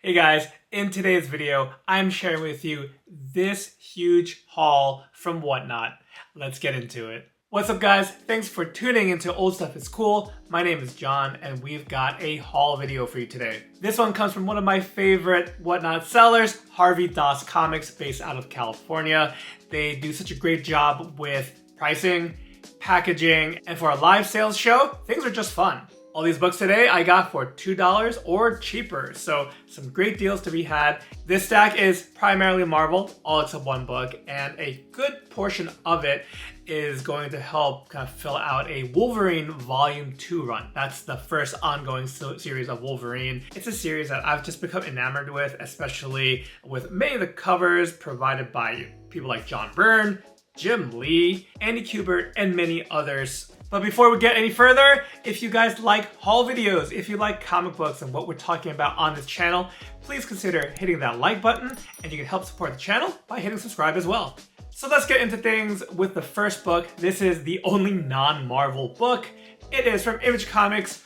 Hey guys, in today's video, I'm sharing with you this huge haul from WhatNot. Let's get into it. What's up guys? Thanks for tuning into Old Stuff is Cool. My name is John and we've got a haul video for you today. This one comes from one of my favorite WhatNot sellers, Harvey Comics, based out of California. They do such a great job with pricing, packaging, and for a live sales show, things are just fun. All these books today I got for $2 or cheaper, so some great deals to be had. This stack is primarily Marvel, all except one book, and a good portion of it is going to help kind of fill out a Wolverine Volume 2 run. That's the first ongoing series of Wolverine. It's a series that I've just become enamored with, especially with many of the covers provided by people like John Byrne, Jim Lee, Andy Kubert, and many others. But before we get any further, if you guys like haul videos, if you like comic books and what we're talking about on this channel, please consider hitting that like button, and you can help support the channel by hitting subscribe as well. So let's get into things with the first book. This is the only non-Marvel book. It is from Image Comics,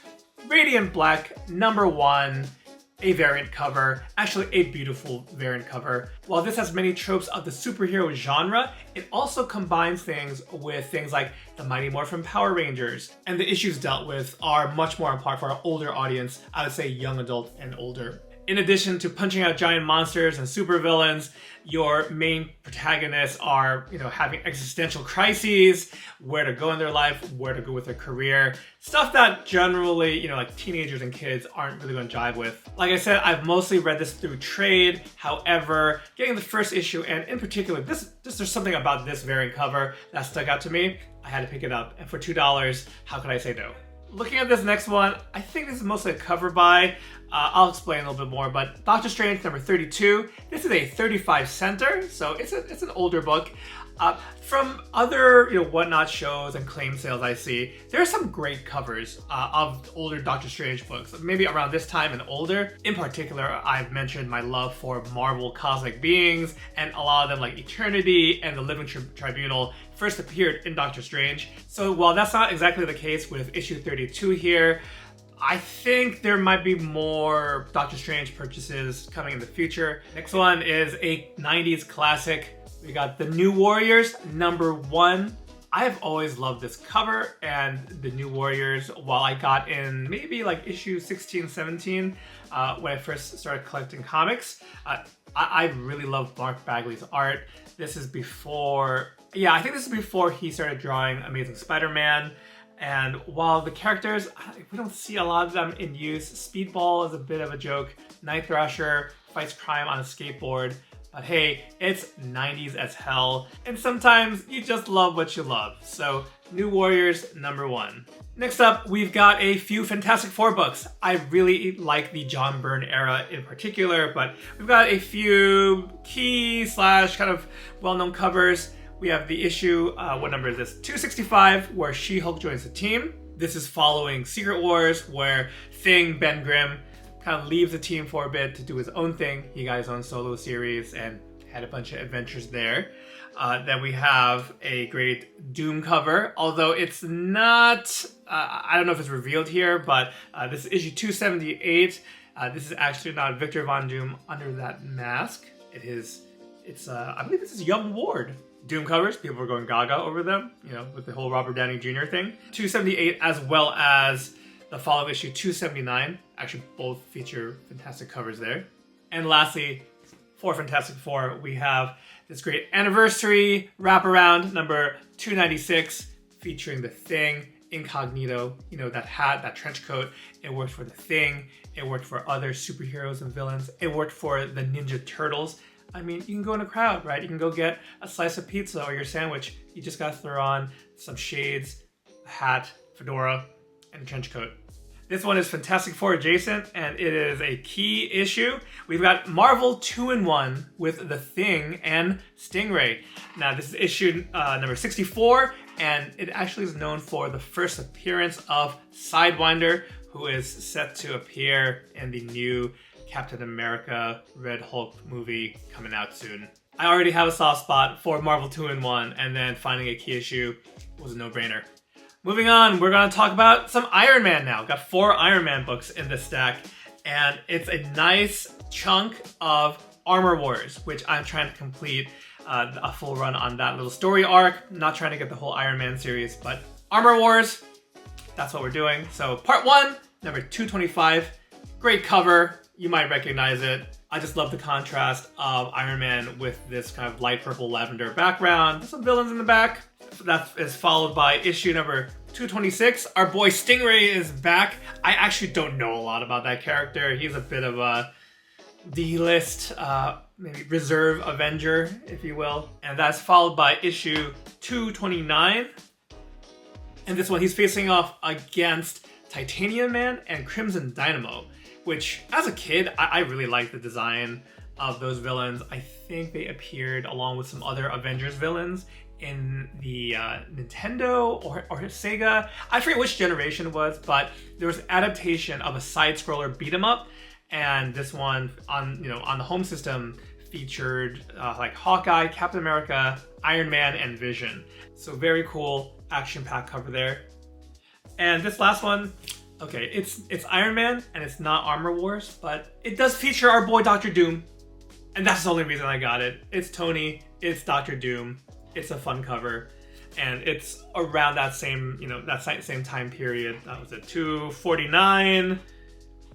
Radiant Black, #1. A variant cover, actually a beautiful variant cover. While this has many tropes of the superhero genre, it also combines things with things like the Mighty Morphin Power Rangers, and the issues dealt with are much more on par for our older audience, I would say young adult and older. In addition to punching out giant monsters and supervillains, your main protagonists are, having existential crises, where to go in their life, where to go with their career, stuff that generally, like teenagers and kids aren't really going to jive with. Like I said, I've mostly read this through trade. However, getting the first issue, and in particular, there's something about this variant cover that stuck out to me. I had to pick it up, and for $2, how could I say no? Looking at this next one, I think this is mostly a cover by. I'll explain a little bit more, but Doctor Strange #32. This is a 35 center, so it's an older book. From other WhatNot shows and claim sales I see, there are some great covers of older Doctor Strange books, maybe around this time and older. In particular, I've mentioned my love for Marvel cosmic beings, and a lot of them like Eternity and the Living Tribunal first appeared in Doctor Strange. So while that's not exactly the case with issue 32 here, I think there might be more Doctor Strange purchases coming in the future. Next one is a 90s classic. We got The New Warriors #1. I've always loved this cover, and The New Warriors, while I got in maybe like issue 16, 17, when I first started collecting comics, I really loved Mark Bagley's art. This is before, I think this is before he started drawing Amazing Spider-Man. And while the characters, we don't see a lot of them in use. Speedball is a bit of a joke. Night Thrasher fights crime on a skateboard. But hey, it's 90s as hell. And sometimes you just love what you love. So, New Warriors #1. Next up, we've got a few Fantastic Four books. I really like the John Byrne era in particular, but we've got a few key / kind of well-known covers. We have the issue, what number is this? 265, where She-Hulk joins the team. This is following Secret Wars, where Thing, Ben Grimm, kind of leaves the team for a bit to do his own thing. He got his own solo series and had a bunch of adventures there. Then we have a great Doom cover, although it's not, I don't know if it's revealed here, but this is issue 278. This is actually not Victor Von Doom under that mask. I believe this is Young Ward. Doom covers, people were going gaga over them, with the whole Robert Downey Jr. thing. 278, as well as the follow-up issue 279. Actually, both feature fantastic covers there. And lastly, for Fantastic Four, we have this great anniversary wraparound number 296, featuring the Thing, Incognito, that hat, that trench coat. It worked for the Thing, it worked for other superheroes and villains, it worked for the Ninja Turtles. I mean, you can go in a crowd, right? You can go get a slice of pizza or your sandwich. You just gotta throw on some shades, a hat, fedora, and a trench coat. This one is Fantastic Four adjacent, and it is a key issue. We've got Marvel 2-in-1 with The Thing and Stingray. Now, this is issue number 64, and it actually is known for the first appearance of Sidewinder, who is set to appear in the new Captain America Red Hulk movie coming out soon. I already have a soft spot for Marvel 2-in-1, and then finding a key issue was a no-brainer. Moving on, we're going to talk about some Iron Man now. Got 4 Iron Man books in this stack, and it's a nice chunk of Armor Wars, which I'm trying to complete a full run on that little story arc. I'm not trying to get the whole Iron Man series, but Armor Wars, that's what we're doing. So part 1, number 225, great cover. You might recognize it. I just love the contrast of Iron Man with this kind of light purple lavender background. There's some villains in the back. That is followed by issue number 226. Our boy Stingray is back. I actually don't know a lot about that character. He's a bit of a D-list, maybe reserve Avenger, if you will. And that's followed by issue 229. And this one, he's facing off against Titanium Man and Crimson Dynamo, which, as a kid, I really liked the design of those villains. I think they appeared along with some other Avengers villains in the Nintendo or Sega. I forget which generation it was, but there was an adaptation of a side-scroller beat-em-up, and this one on the home system featured like Hawkeye, Captain America, Iron Man, and Vision. So very cool action-packed cover there. And this last one, okay, it's Iron Man and it's not Armor Wars, but it does feature our boy Dr. Doom, and that's the only reason I got it. It's Tony, it's Dr. Doom, it's a fun cover, and it's around that same same time period. That was at 249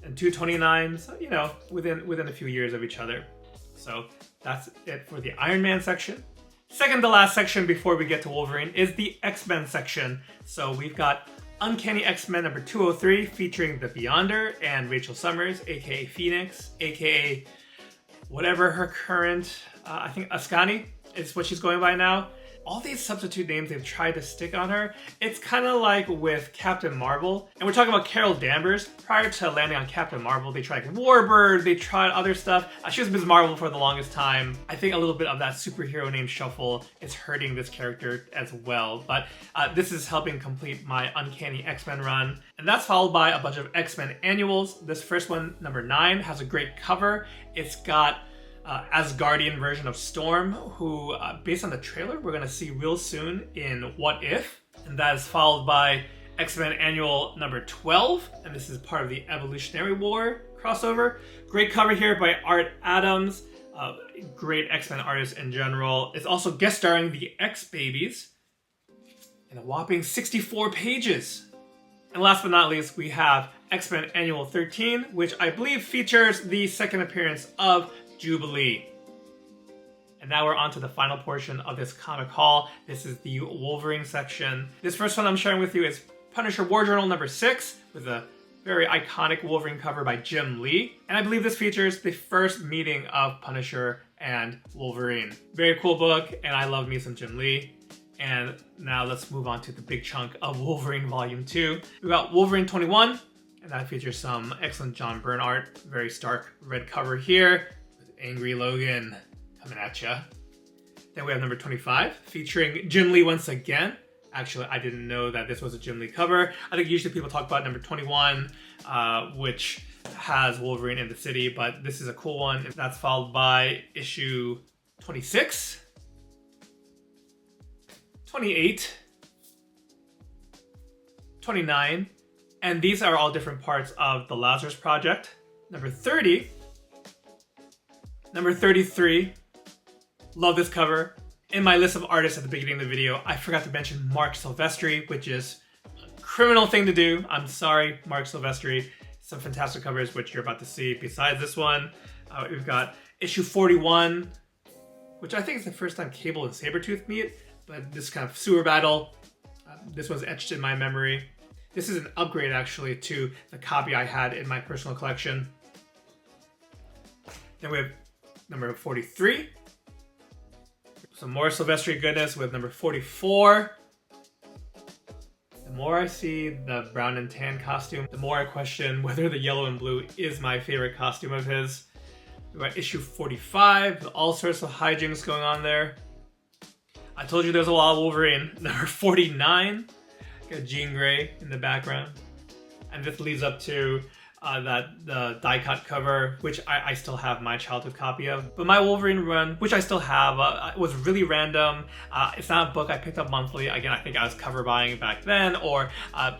and 229, so within a few years of each other. So that's it for the Iron Man section. Second to last section before we get to Wolverine is the X-Men section. So we've got Uncanny X-Men number 203 featuring the Beyonder and Rachel Summers, aka Phoenix, aka whatever her current, I think Ascani is what she's going by now. All these substitute names they've tried to stick on her, it's kind of like with Captain Marvel. And we're talking about Carol Danvers. Prior to landing on Captain Marvel, they tried Warbird, they tried other stuff. She was Ms. Marvel for the longest time. I think a little bit of that superhero name shuffle is hurting this character as well. But this is helping complete my Uncanny X-Men run. And that's followed by a bunch of X-Men annuals. This first one, number 9, has a great cover. It's got Asgardian version of Storm, who, based on the trailer, we're going to see real soon in What If. And that is followed by X-Men Annual number 12, and this is part of the Evolutionary War crossover. Great cover here by Art Adams, great X-Men artist in general. It's also guest starring the X-Babies in a whopping 64 pages. And last but not least, we have X-Men Annual 13, which I believe features the second appearance of Jubilee. And now we're on to the final portion of this comic haul. This is the Wolverine section. This first one I'm sharing with you is Punisher War Journal number 6 with a very iconic Wolverine cover by Jim Lee. And I believe this features the first meeting of Punisher and Wolverine. Very cool book, and I love me some Jim Lee. And now let's move on to the big chunk of Wolverine Volume 2. We got Wolverine 21, and that features some excellent John Byrne art. Very stark red cover here. Angry Logan coming at ya. Then we have number 25 featuring Jim Lee once again. Actually, I didn't know that this was a Jim Lee cover. I think usually people talk about number 21, which has Wolverine in the city, but this is a cool one. That's followed by issue 26, 28, 29, and these are all different parts of the Lazarus Project. Number 30, number 33, love this cover. In my list of artists at the beginning of the video, I forgot to mention Mark Silvestri, which is a criminal thing to do. I'm sorry, Mark Silvestri. Some fantastic covers, which you're about to see. Besides this one, we've got issue 41, which I think is the first time Cable and Sabretooth meet, but this kind of sewer battle, this one's etched in my memory. This is an upgrade, actually, to the copy I had in my personal collection. Then we have number 43. Some more Silvestri goodness with number 44. The more I see the brown and tan costume, the more I question whether the yellow and blue is my favorite costume of his. We got issue 45, with all sorts of hijinks going on there. I told you there's a lot of Wolverine. Number 49, got Jean Grey in the background. And this leads up to the die-cut cover, which I still have my childhood copy of. But my Wolverine run, which I still have, was really random. It's not a book I picked up monthly. Again, I think I was cover buying back then, or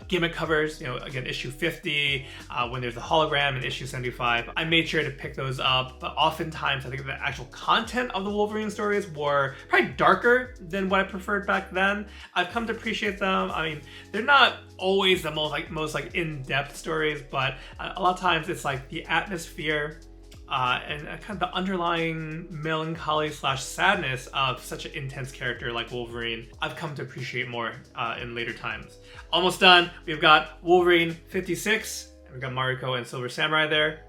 gimmick covers, you know, again, issue 50, when there's the hologram in issue 75. I made sure to pick those up, but oftentimes I think the actual content of the Wolverine stories were probably darker than what I preferred back then. I've come to appreciate them. I mean, they're not always the most in-depth stories, but a lot of times it's like the atmosphere and kind of the underlying melancholy / sadness of such an intense character like Wolverine, I've come to appreciate more in later times. Almost done. We've got Wolverine 56, and we've got Mariko and Silver Samurai there.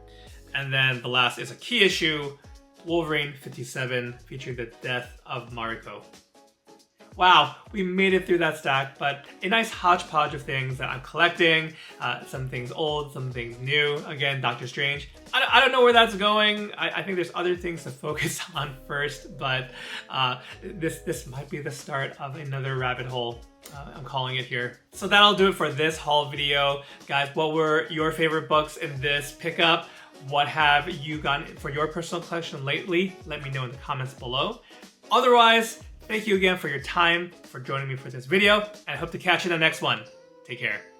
And then the last is a key issue, Wolverine 57, featuring the death of Mariko. Wow, we made it through that stack, but a nice hodgepodge of things that I'm collecting. Some things old, some things new. Again, Doctor Strange. I don't know where that's going. I think there's other things to focus on first, but this might be the start of another rabbit hole. I'm calling it here. So that'll do it for this haul video. Guys, what were your favorite books in this pickup? What have you gotten for your personal collection lately? Let me know in the comments below. Otherwise, thank you again for your time, for joining me for this video, and I hope to catch you in the next one. Take care.